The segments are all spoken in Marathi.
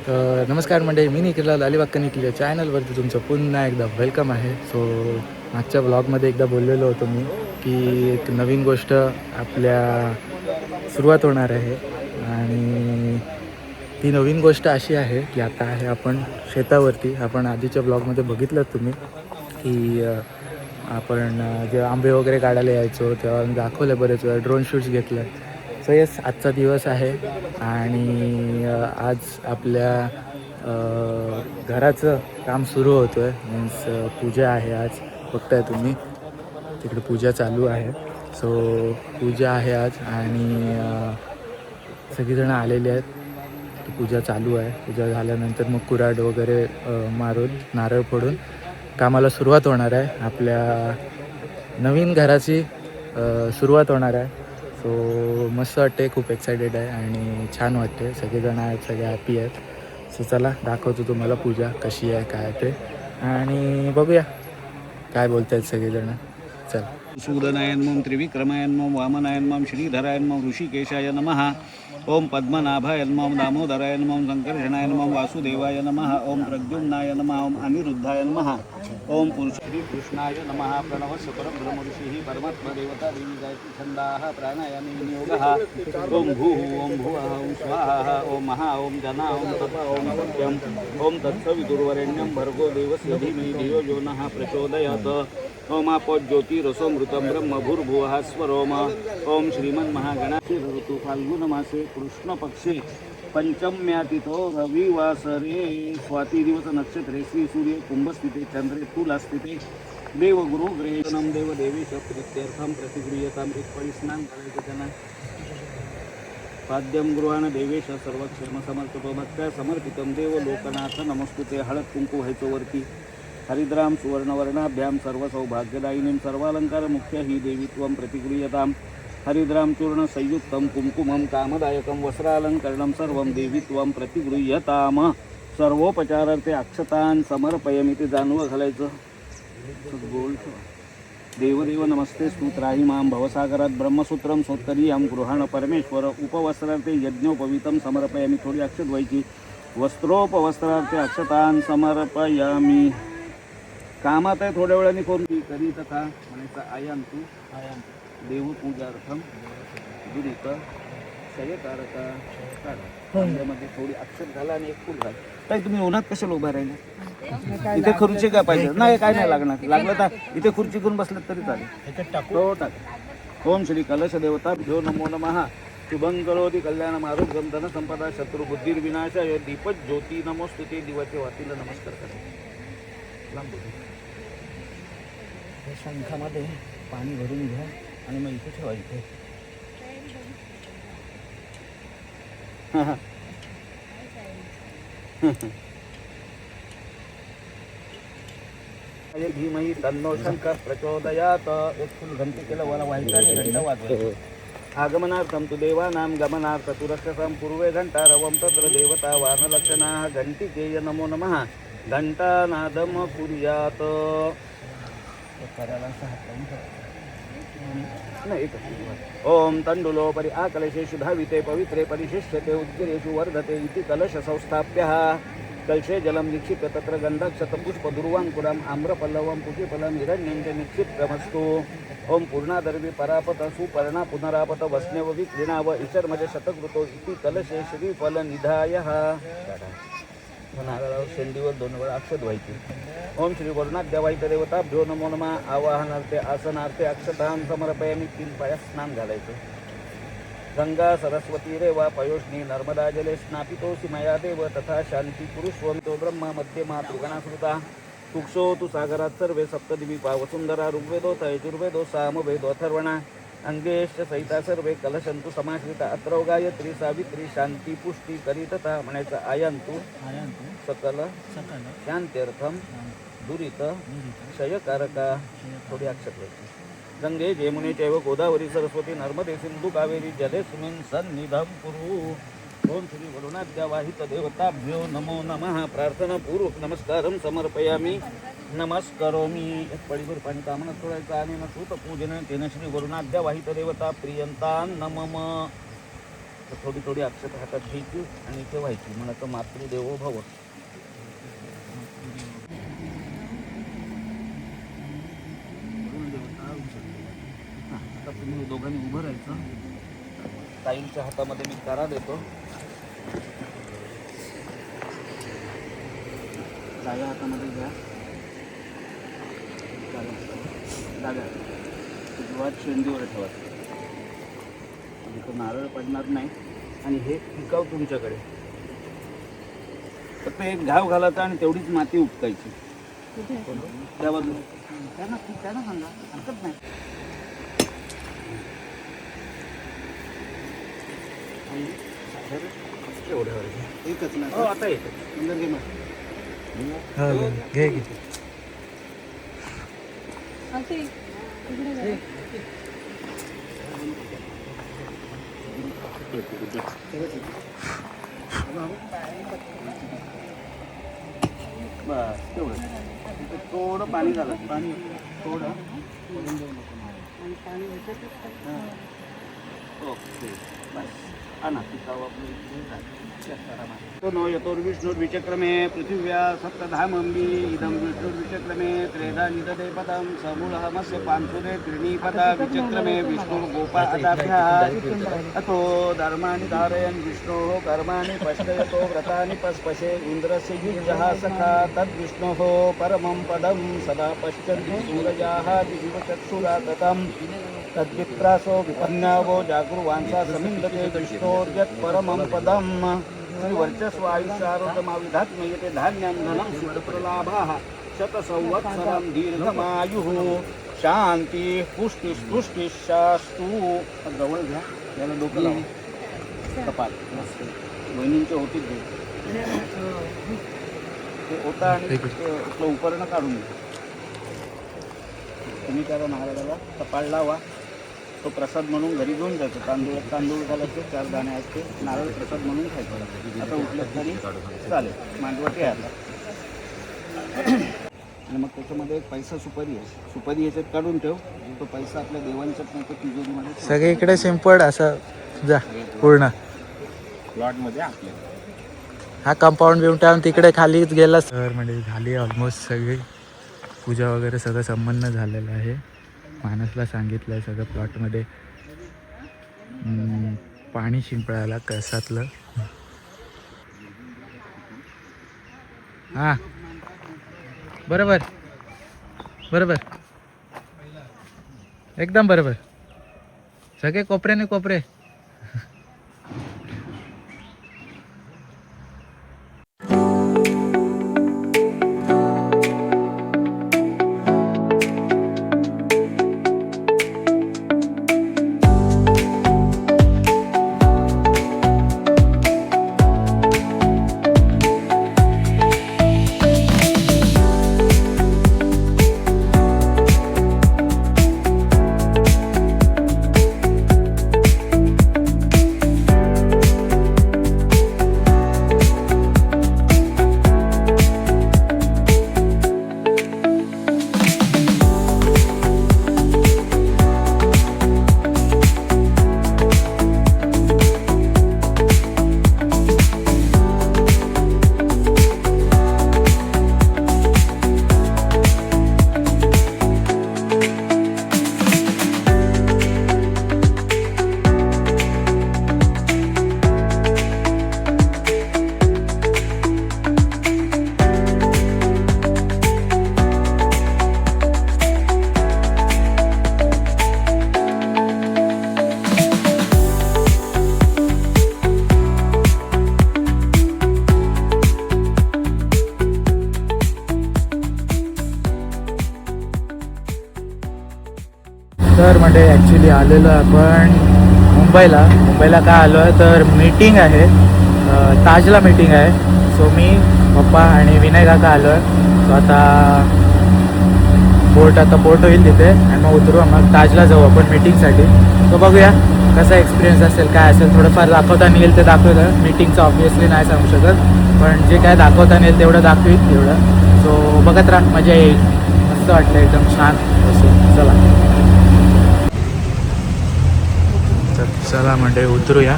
नमस्कार मंडळी, मी निखिल अलिबाग निखिल चॅनलवरती तुमचं पुन्हा एकदा वेलकम आहे. सो मागच्या ब्लॉगमध्ये एकदा बोललेलो होतो मी की एक नवीन गोष्ट आपल्या सुरुवात होणार आहे आणि ती नवीन गोष्ट अशी आहे की आता आहे आपण शेतावरती. आपण आधीच्या ब्लॉगमध्ये बघितलं तुम्ही की आपण जे आंबे वगैरे काढायला यायचो तेव्हा दाखवलं बरेच वेळा, ड्रोन शूट्स घेतलं. सो येस, आजचा दिवस आहे आणि आज आपल्या घराचं काम सुरू होतं आहे. मीन्स पूजा आहे आज. बघताय तुम्ही तिकडे पूजा चालू आहे. सो पूजा आहे आज आणि सगळीजणं आलेली आहेत. पूजा चालू आहे. पूजा झाल्यानंतर मग कुऱ्हाड वगैरे मारून नारळ फोडून कामाला सुरुवात होणार आहे. आपल्या नवीन घराची सुरुवात होणार आहे. सो मस्त वाटते, खूप एक्सायटेड आहे आणि छान वाटते. सगळेजण आहेत, सगळे हॅपी आहेत. सो चला दाखवतो तुम्हाला पूजा कशी आहे काय ते आणि बघूया काय बोलत आहेत सगळेजण. चल. सूदनायन मम त्रिविक्रमायन मम वामनायन मम श्रीधरायन मम ऋषिकेशाय नमः. ओम पद्मनाभाय नमः दामोदराय नमः संकर्षणाय नमः वासुदेवाय नमः. ओम प्रद्युम्नाय नमः. ओम अनिरुद्धाय नमः. ओम पुरुषश्री कृष्णाय नमः. प्रणवस्य परब्रह्म ऋषिः परमात्मा देवता देवी गायत्री छंदाः प्राणायामे विनियोगः. ओम भूः ओम भुवः ओम स्वाहा ओम महा ओम जना ओम तप ओम सत्यम. ओम तत्सवितुर्वरेण्यं भर्गो देवस्य धीमहि धियो यो नः प्रचोदयात्. ओम आपो ज्योतिरसोमृतं ब्रह्म भूर्भुवः स्वरोम. ओम श्रीमन्महागणाधिपते ऋतु फाल्गुन मासे कृष्ण पक्षे पंचम्यातिथो रविवासरे स्वाती दिवस नक्षत्रे श्री सूर्य कुंभस्थिते चंद्रे तुलास्थिते देवगुरु ग्रहेणम देव देवेश प्रीत्यर्थम प्रतिगृह्यताम. एक पळी स्नान करायचं त्यांना. पाद्यम गृहाण देवेश सर्वक्षेम समर्पतो भक्त्या समर्पितम देव लोकनाथ नमस्तुते. हळद कुंकू व्हायचं वरती. हरिद्राम सुवर्णवर्णाभ्याम सर्व सौभाग्यदायिनीं सर्वालंकार मुख्य ही देवीत्वं प्रतिगृह्यताम. हरिद्राम चूर्ण संयुक्तं कुंकुमं कामदायकं वस्त्रालंकरणं सर्वं देवीत्वं प्रतिगृह्यताम. सर्वोपचारार्थे अक्षतान् समर्पयामीति जाणवं घालायचं. गोल देवदेव नमस्ते स्तुत्राहि मां भवसागरात ब्रह्मसूत्रं सोत्तरीयं गृहाण परमेश्वर. उपवस्त्रार्थे यज्ञोपवीतं समर्पयामी. थोडी अक्षत व्हायची. वस्त्रोपवस्त्रार्थे अक्षतान् समर्पयामी. कामात आहे थोड्या वेळाने फोन करीत का म्हणायचं. आयांतू देवपूजार्थम दुरित शयकारका मध्ये थोडी अक्षर घाला आणि एक फूल घाल. ताई तुम्ही उन्हात कशाला उभा राहिले? इथे खुर्ची काय पाहिजे? नाही, काय नाही लागणार. लागलं तर इथे खुर्ची करून बसलं तरी चालेल. हो टाक. ओम श्री कलश देवता भ्यो नमो नमः. शुभं करोति कल्याणम आरोग्यम धन संपदा शत्रुबुद्धिर्विनाशाय. दीपक ज्योती नमोस्तुते. दिवाचे वातीला नमस्कार करा. शंखामध्ये पाणी भरून घ्या आणि मग इथे ठेवायचं. धीमहि तन्नो शंकर प्रचोदयात्. एक फुल घंटी केलं वर व्हायचं आणि घंटा वाजवायचं. आगमनार्थं तु देवानां गमनार्थ तु रक्षसां पूर्वे घंटा रवं तत्र देवता वार्णलक्षणाः. घंटिकेय नमो नमः. घंटानादम कुर्यात्. ओम तंडुलोपरि आकलशेषु धाविते पवित्रे परिशिष्यते उद्गिरेषु वर्धते इति कलश संस्थाप्यः. कलशे जलं निक्षिप्य तत्र गन्धक्षतपुष्पदुर्वाङ्कुरम् आम्रपल्लवं पुष्पफलं हिरण्यं च निक्षिप्तमस्तु. ओम पूर्णादर्वी परापत सुपर्णा पुनरापत वस्नेव विक्रीणाव ईशर्मज शतकृतो इति कलशे श्रीफलनिधायः. नारळावर शेंडीवर 2 वेळा अक्षत व्हायची. ओम श्री वरुणाद्यावाहित देवताभ्यो नमो नमः. आवाहनार्थे आसनार्थे अक्षतान् समर्पयामि. 3 पायात स्नान घालायचं. गंगा सरस्वती रेवा पयोष्णी नर्मदा जले स्नापितोऽसि मया देव तथा शांती पुरुषवन्तो ब्रह्मा मध्ये मातृगणाश्रुता. तुक्षो तु सागरात सर्वे सप्तद्वीपा वसुंधरा. ऋग्वेदो यजुर्वेदो सामवेदो अथर्वणा. अंगेश सहिता सर्वे कलशंतु समाश्रिता. अत्रौ गायत्री सावित्री शांती पुष्टी करीतता म्हणायचं. आयंतु सकल शांत्यर्थम दुरित शयकारका. थोडी अक्षर व्हायची. गंगे जमुने चैव गोदावरी सरस्वती नर्मदे सिंधु कावेरी जलेस्मिन् सन्निधं कुरु. ओम श्री वरुणाद्यावाहित देवताभ्यो नमो नमः. प्रार्थना पूर्वक नमस्कारं समर्पयामि. नमस्कारोमी. एक पळीभर पाणी कामना सोडायचं आणि सूत पूजन तेन श्री वरुणाद्यावाहित देवता प्रियंतान् नमम. तर थोडी थोडी अक्षता हातात घ्यायची आणि इथे व्हायची. म्हणायचं मातृदेवो भव. आता तुम्ही दोघांनी उभं राहायचं. ताईंच्या हातामध्ये मी करा देतो. डाव्या हातामध्ये घ्या, डाव्या सुरुवात शेंडीवर ठेवा. तो नारळ पडणार नाही. आणि हे टिकाव तुमच्याकडे. फक्त एक घाव घालायचा आणि तेवढीच माती उपटायची त्या बाजूला. त्यांना सांगा, हरकत नाही. एकच ना. हो आता येतो. नंतर घे ना. घे घे. बस तेवढं. थोडं पाणी झालं. पाणी थोडं. ओके बस. आणा पिकाव तो नो यतोर्विष्णुर्विचक्रमे पृथिव्या सप्तधामंबी इदं विष्णुर्विचक्रमे त्रेधा निदते पदं समूलहमस्य पांसुरे त्रिणीपदा विचक्रमे विष्णुर्गोपादाभ्याः अतो धर्माणि धारयन् विष्णोः कर्माणि पश्यतो व्रतानि पस्पशे इन्द्रस्य युजः सखा तद्विष्णोः परमं पदं सदा पश्यन्ति सूरजाः दिविचक्षुरा ततं तद्विप्रासो विपन्नावो जागृवांसा समिन्दते विष्णोर्यत् परमं पदम् वर्चस्व आयुष्यारोग्यमाविधात्मयते धान्यं धनं सुखप्रलाभाः शतसंवत्सरं दीर्घमायुः शांती पुष्टिस्तुष्टिशास्तु. जवळ घ्या. याला डोकं लावा. कपाल वहिनींच्या होतीत घे. ते ओटा आणि इथलं उपरणं काढून घ्या. तुम्ही त्याला नारळाला कपाळ लावा. तो प्रसाद म्हणून घरी घेऊन जायचं. तांदूळ घालायचे 4 दाणे असते. नारळ प्रसाद म्हणून खायचं. आता उठलं तरी चालेल. मांडवटी आहे आता. आणि मग त्याच्यामध्ये एक पैसा सुपारी आहे. सुपारी याच्यात काढून ठेव. तो पैसा आपल्या देवांच्यात नाही तर तिजोरीमध्ये. सगळीकडे सिंपल असं जा पूर्ण प्लॉटमध्ये आपल्या हा कंपाऊंड बिऊन टाकून तिकडे खालीच गेला. तर म्हणजे झाली ऑलमोस्ट सगळी पूजा वगैरे सगळं संपन्न झालेलं आहे. मानसला सांगितलं आहे सगळं प्लॉटमध्ये पाणी शिंपडायला कळसातलं. हां बरोबर बरोबर एकदम बरोबर. सगळे कोपऱ्याने कोपरे. तर म्हणजे ॲक्च्युली आलेलो आपण मुंबईला काय आलो आहे तर मीटिंग आहे. ताजला मीटिंग आहे. सो मी पप्पा आणि विनय काका आलो आहे. सो आता पोर्ट होईल तिथे आणि मग उतरू. मग ताजला जाऊ आपण मीटिंगसाठी. सो बघूया कसा एक्सपिरियन्स असेल काय असेल. थोडंफार दाखवता येईल ते दाखवलं. मीटिंगचं ऑब्वियसली नाही सांगू शकत पण जे काय दाखवता येईल तेवढं दाखवीत एवढं. सो बघत राहा मजा येईल. मस्त वाटलं एकदम छान बसून. चला म्हणजे उतरूया.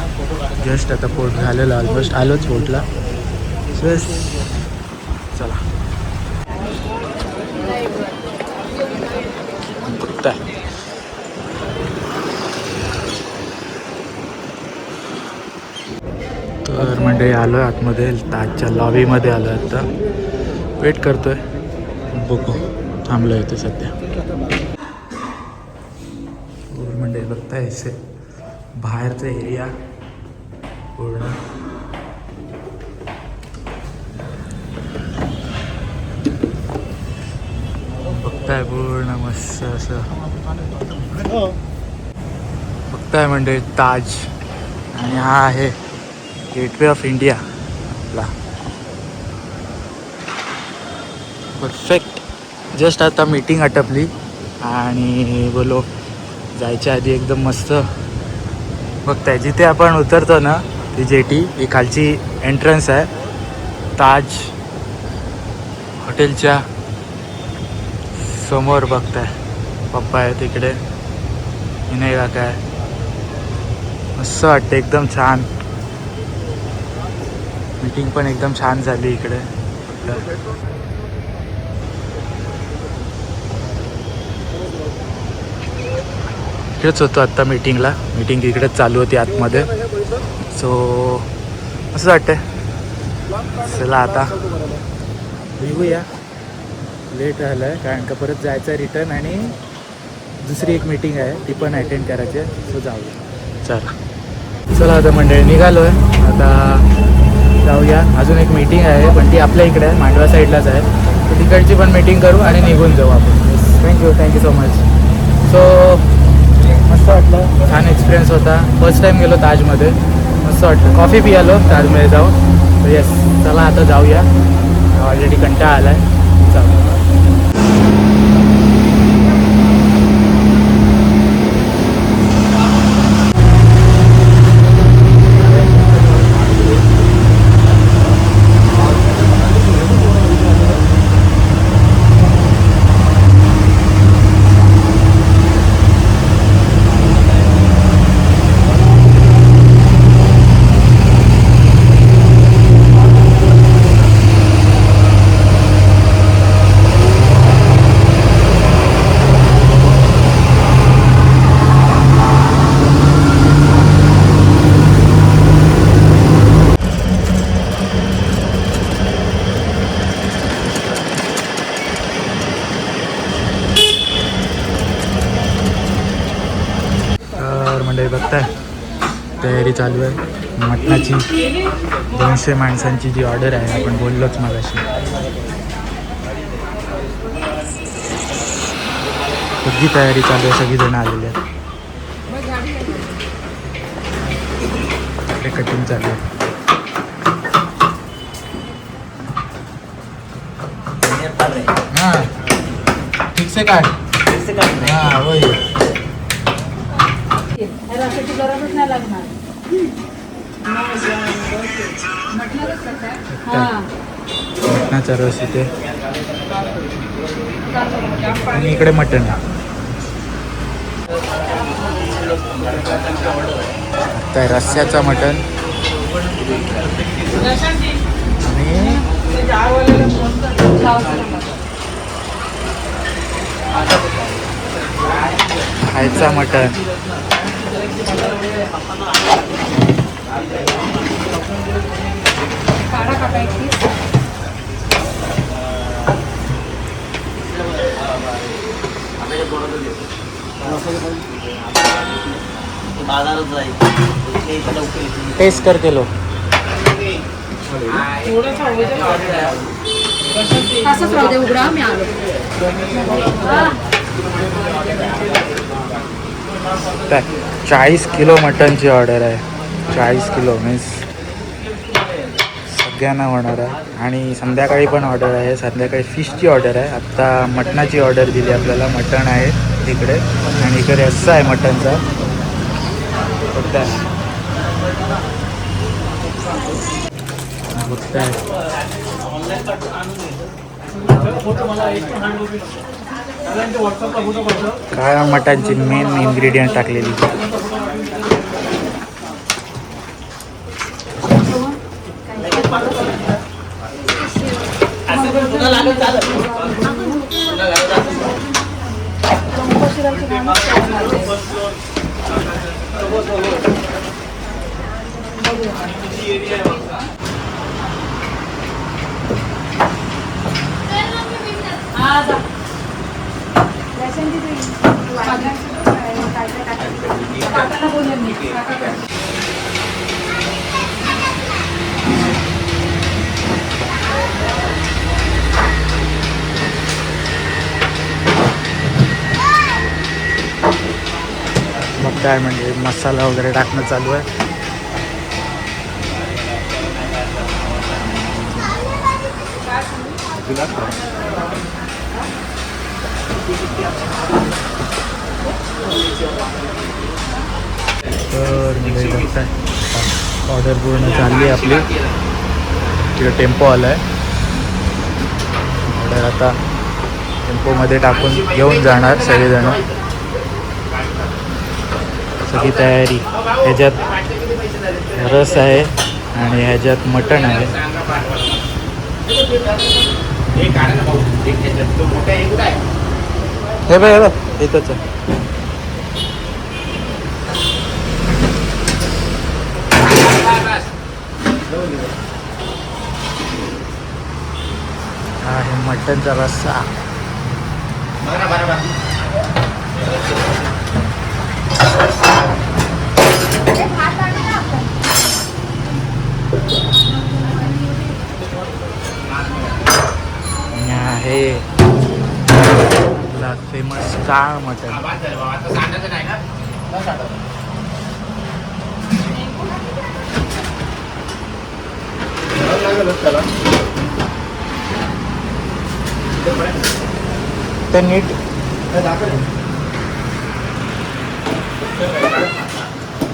जस्ट आता पोट झालेलं ऑलमोस्ट आलोच पोटला. बस चला बघताय. तर म्हणजे आलो आहे आतमध्ये ताजच्या लॉबीमध्ये आलो आहे आता. वेट करतोय बघू थांबलो आहे ते सध्या. म्हणजे बघताय असे बाहेरचा एरिया पूर्ण बघताय पूर्ण मस्त असं बघताय म्हणजे ताज. आणि हा आहे गेटवे ऑफ इंडिया आपला. परफेक्ट. जस्ट आता मीटिंग आटपली आणि बोलो जायच्या आधी एकदम मस्त बघताय. जिथे आपण उतरतो ना ती जेटी ही खालची एंट्रन्स आहे ताज हॉटेलच्या समोर. बघताय पप्पा आहे तिकडे, विनय काका आहे. मस्त वाटतं एकदम छान. मीटिंग पण एकदम छान झाली इकडे. इकडेच होतो आत्ता मीटिंगला. मीटिंग इकडेच चालू होती आतमध्ये. सो असं वाटतंय चला आता निघूया. लेट झालं आहे कारण का परत जायचं आहे रिटर्न आणि दुसरी एक मीटिंग आहे ती पण अटेंड करायची आहे. सो जाऊया चला आता मंडळी निघालो आहे आता. जाऊया. अजून एक मीटिंग आहे पण ती आपल्या इकडे आहे मांडवा साईडलाच आहे. तर तिकडची पण मीटिंग करू आणि निघून जाऊ आपण. Thank you so much. सो मस्त वाटलं. छान एक्सपिरियन्स होता. फर्स्ट टाईम गेलो ताजमध्ये. मस्त वाटलं. कॉफी पियालो ताजमध्ये जाऊन. तर येस चला आता जाऊया. ऑलरेडी कंटाळा आला आहे. चला बघताय तयारी चालू आहे मटणाची. 200 माणसांची जी ऑर्डर आहे आपण बोललोच मगाशी. सगळी तयारी चालू आहे. सगळीजण आलेली आहेत. इकडे कटिंग चालू आहे. हां ठीक से काट. हां वही रसाची गरजच नाही लागणार. मटणाचा रस इथे आणि इकडे मटण. काय रस्स्याचा मटण आणि खायचा मटण. टेस्ट करके लो. असंच राहू दे उघडा मी आलो. काय 40 किलो मटनची ऑर्डर आहे. 40 किलो मीन्स सगळ्यांना होणार आहे. आणि संध्याकाळी पण ऑर्डर आहे. संध्याकाळी फिशची ऑर्डर आहे. आत्ता मटणाची ऑर्डर दिली आपल्याला. मटण आहे तिकडे आणि इकडे रस्सा आहे मटणचा. बघताय काळ्या मटणची मेन इन्ग्रेडियंट टाकलेली. मग काय म्हणजे मसाला वगैरे टाकणं चालू आहे. तर म्हणजे बघताय ऑर्डर पूर्ण झाली आहे आपली. तिकडे टेम्पो आला आहे. ऑर्डर आता टेम्पोमध्ये टाकून घेऊन जाणार सगळेजण. सगळी तयारी. ह्याच्यात रस आहे आणि ह्याच्यात मटण आहे. हे बघ एकच आहे. हा आहे मटणचा रस्सा. आहे फेमस काळ मटण. ते नीट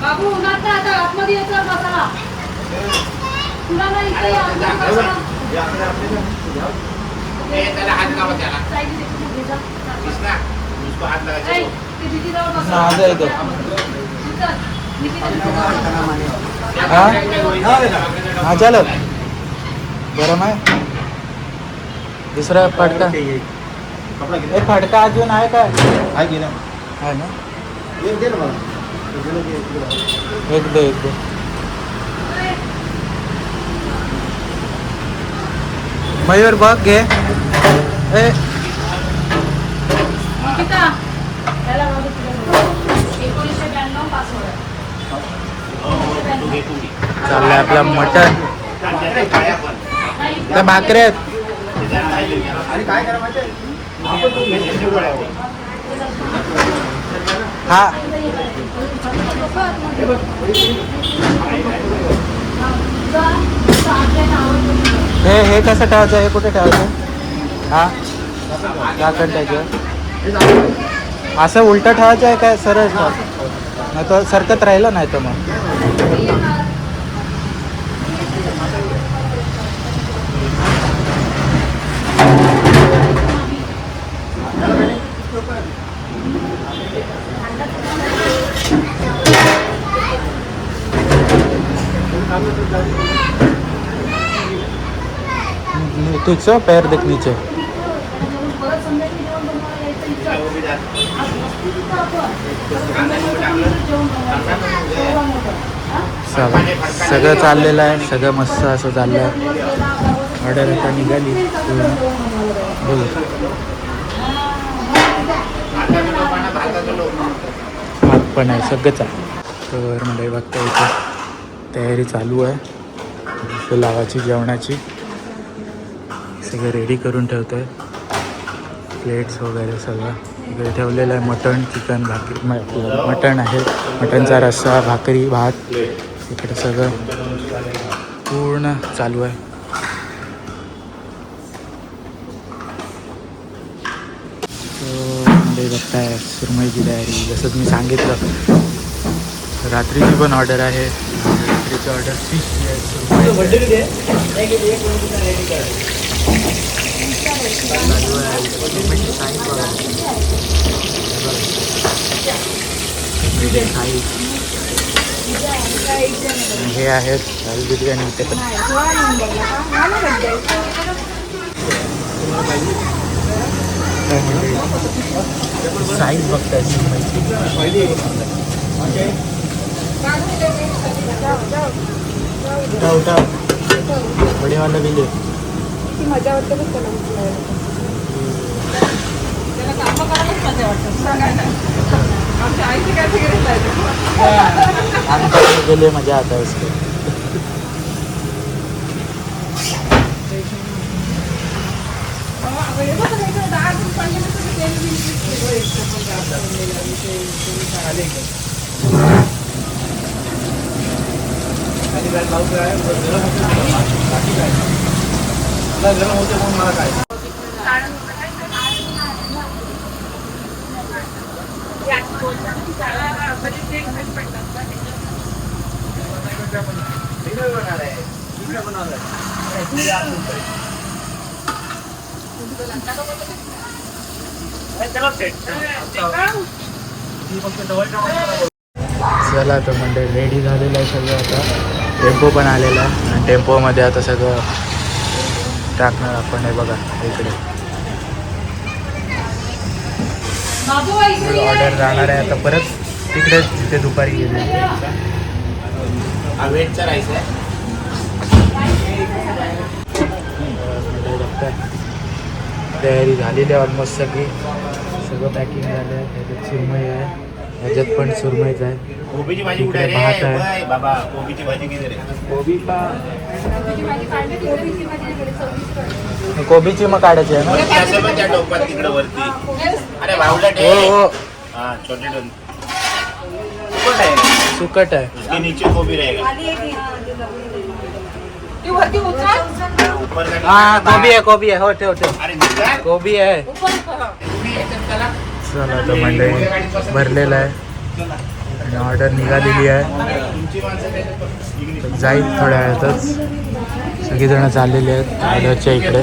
बाबू उन्हात आता आतमध्ये यायचा मसाला तुला नाही इथे हा चलो गरम आहे. दुसरा फटका एक फटका अजून आहे काय? आहे ना. एक दे मयूर बघ घे. ए चाललंय आपला मटण. त्या भाकऱ्या आहेत. हा हे कसं ठेवायचं? हे कुठे ठेवायचं? हा झाकण त्याच्यावर असं उलटं ठेवायचं आहे काय सरळ नाही तर सरकत राहिलं नाही तर मग. तुझं पैर देख नीचे. सगळं चाललेलं आहे. सगळं मस्त असं चाललं आहे. ऑर्डर आता निघाली. बोल भात पण आहे. सगळं चालू. तर म्हणजे बघता इथे तयारी चालू आहे लावाची जेवणाची. सगळं रेडी करून ठेवतो आहे. प्लेट्स वगैरे सगळं इकडे ठेवलेलं आहे. मटण चिकन भाकरी मटण आहे. मटणचा रस्सा भाकरी भात इकडे सगळं पूर्ण चालू आहे. म्हणजे बघताय सुरमईची तयारी. जसं मी सांगितलं रात्रीची पण ऑर्डर आहे. रात्रीची ऑर्डर फिश हे आहेत दाल बिर्याणी इथे पण साईज बघताय सुरमईची. उठाव उठाव बडेवाला बिले. मजा वाटते बघ त्याला काम करायलाच मजा वाटतं. आमच्या आईची काय गरज आहे. आमच्याकडे गेले मजा आता उसके. चला तर म्हणजे रेडी झालेलं आहे सगळं. आता टेम्पो पण आलेला आहे आणि टेम्पोमध्ये आता सगळं टाकणार आपण. हे बघा इकडे ऑर्डर जाणार आहे आता परत तिकडे तिथे दुपारी गेले. तयारी झालेली आहे ऑलमोस्ट सगळी. सगळं पॅकिंग झालं आहे. त्याच्यात सुरमई आहे, ह्याच्यात पण सुरमईच आहे. कोबीची भाजी इकडे कुठे भात रे आहे. बाबा? कोबीची भाजी किती रे? कोबी का कोबीची मग काढायची आहे ना. असेल पण त्या टोपात तिकडे वरती. अरे बावला हो हो हाँ छोटे डोन सुकट है, सुकट आहे. उसके नीचे गोभी रहेगा ऊपर का हाँ कोबी आहे, कोबी आहे. हो ठेव ठेव. अरे निकाल. कोबी आहे. चला तर मंडळी भरलेलं आहे आणि ऑर्डर निघालेली आहे. जाईल थोड्या वेळातच. सगळीजणं चाललेली आहेत ऑर्डरच्या इकडे.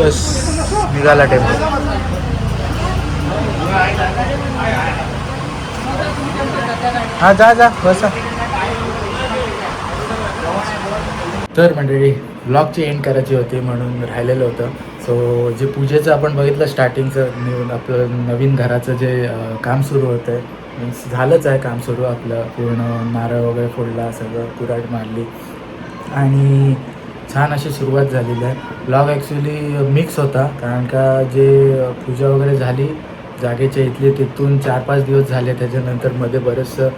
यस निघाला टेम्पो. हा जा जा बसा. तर मंडळी ब्लॉगची एंड करायची होती म्हणून राहिलेलं होतं. सो जे पूजेचं आपण बघितलं स्टार्टिंगचं आपलं नवीन घराचं जे काम सुरू होतं आहे, मीन्स झालंच आहे काम सुरू. आपलं पूर्ण नारळ वगैरे फोडला, सगळं कुराट मारली आणि छान अशी सुरुवात झालेली आहे. ब्लॉग ॲक्च्युली मिक्स होता कारण का जे पूजा वगैरे झाली जागेच्या इथली तिथून 4-5 दिवस झाले. त्याच्यानंतर मध्ये बरंचसं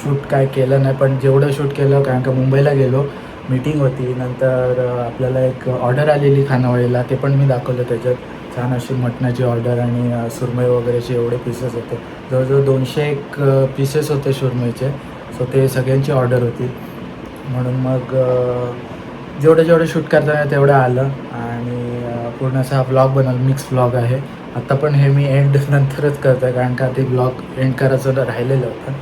शूट काय केलं नाही, पण जेवढं शूट केलं कारण का मुंबईला गेलो, मीटिंग होती. नंतर आपल्याला एक ऑर्डर आलेली खानावळीला, ते पण मी दाखवलं. त्याच्यात छान अशी मटणाची ऑर्डर आणि सुरमई वगैरेचे एवढे पीसेस होते. जवळजवळ 201 पीसेस होते सुरमईचे. सो ते सगळ्यांची ऑर्डर होती म्हणून मग जेवढं शूट करताना तेवढं आलं आणि पूर्ण असा हा ब्लॉग बनवला. मिक्स ब्लॉग आहे. आत्ता पण हे मी एंड नंतरच करतो आहे कारण का ते ब्लॉग एंड करायचं राहिलेलं होतं.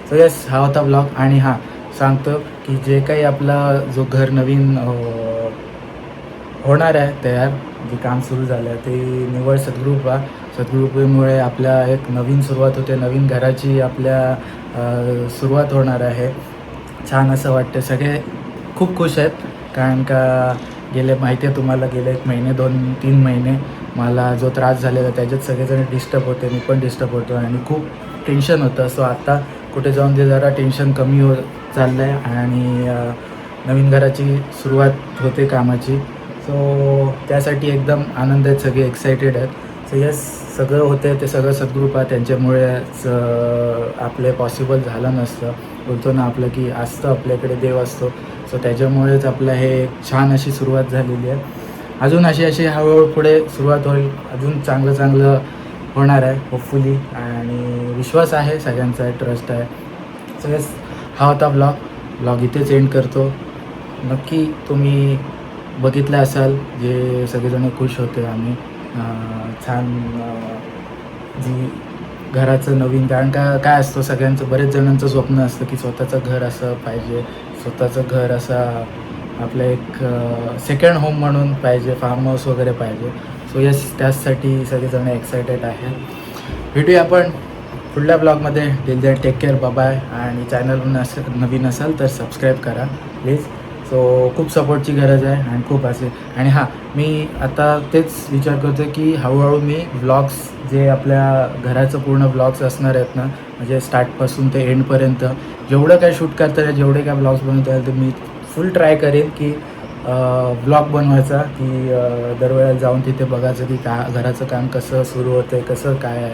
सो यस हा होता ब्लॉग. आणि हां सांगतो की जे काही आपला जो घर नवीन होणार आहे तयार, जे काम सुरू झालं आहे ते निवड सद्गुरूमुळे आपल्या एक नवीन सुरुवात होते. नवीन घराची आपल्या सुरुवात होणार आहे. छान असं वाटतं. सगळे खूप खुश आहेत कारण का माहिती आहे तुम्हाला गेले 1 महिने 2-3 महिने मला जो त्रास झालेला त्याच्यात सगळेजण डिस्टर्ब होते, मी पण डिस्टर्ब होतो आणि खूप टेन्शन होतं. सो आता कुठे जाऊन ते जरा टेन्शन कमी चाललं आहे आणि नवीन घराची सुरुवात होते कामाची. सो त्यासाठी एकदम आनंद आहेत, सगळे एक्सायटेड आहेत. सो यस सगळं होतं ते सगळं सद्गुरूपा त्यांच्यामुळेच आपले पॉसिबल झालं नसतं. बोलतो ना आपलं की असतं आपल्याकडे देव असतो. सो त्याच्यामुळेच आपलं हे छान अशी सुरुवात झालेली आहे. अजून अशी हळूहळू पुढे सुरुवात होईल. अजून चांगलं होणार आहे होपफुली आणि विश्वास आहे सगळ्यांचा, ट्रस्ट आहे. सो यस हा होता ब्लॉग इथेच एंड करतो. नक्की तुम्ही बघितलं असाल जे सगळेजण खुश होते आम्ही. छान जी घराचं नवीन कारण का काय असतं सगळ्यांचं बरेच जणांचं स्वप्न असतं की स्वतःचं घर असं पाहिजे, स्वतःचं घर असं आपलं एक सेकंड होम म्हणून पाहिजे, फार्म हाऊस वगैरे पाहिजे. सो यस त्याचसाठी सगळेजण एक्सायटेड आहे. भेटूया आपण पुढल्या ब्लॉगमध्ये till then take care, bye. आणि चॅनल नवीन असाल तर सबस्क्राईब करा प्लीज. सो खूप सपोर्टची गरज आहे आणि खूप असे. आणि हां, मी आता तेच विचार करतो की हळूहळू मी व्लॉग्स जे आपल्या घराचं पूर्ण व्लॉग्स असणार आहेत ना, म्हणजे स्टार्टपासून ते एंडपर्यंत जेवढं काय शूट करता येईल, जेवढे काय व्लॉग्स बनवता येईल, तर मी फुल ट्राय करेन की व्लॉग बनवायचा, की दरवेळेला जाऊन तिथे बघायचं की घराचं काम कसं सुरू होतं आहे, कसं काय आहे,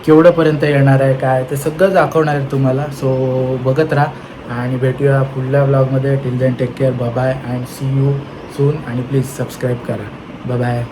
केवढंपर्यंत येणार आहे, काय ते सगळं दाखवणार आहे तुम्हाला. सो बघत राहा आणि भेटूया पुढल्या ब्लॉगमध्ये. Till then take care, bye and see you soon. आणि प्लीज सबस्क्राईब करा. बाय.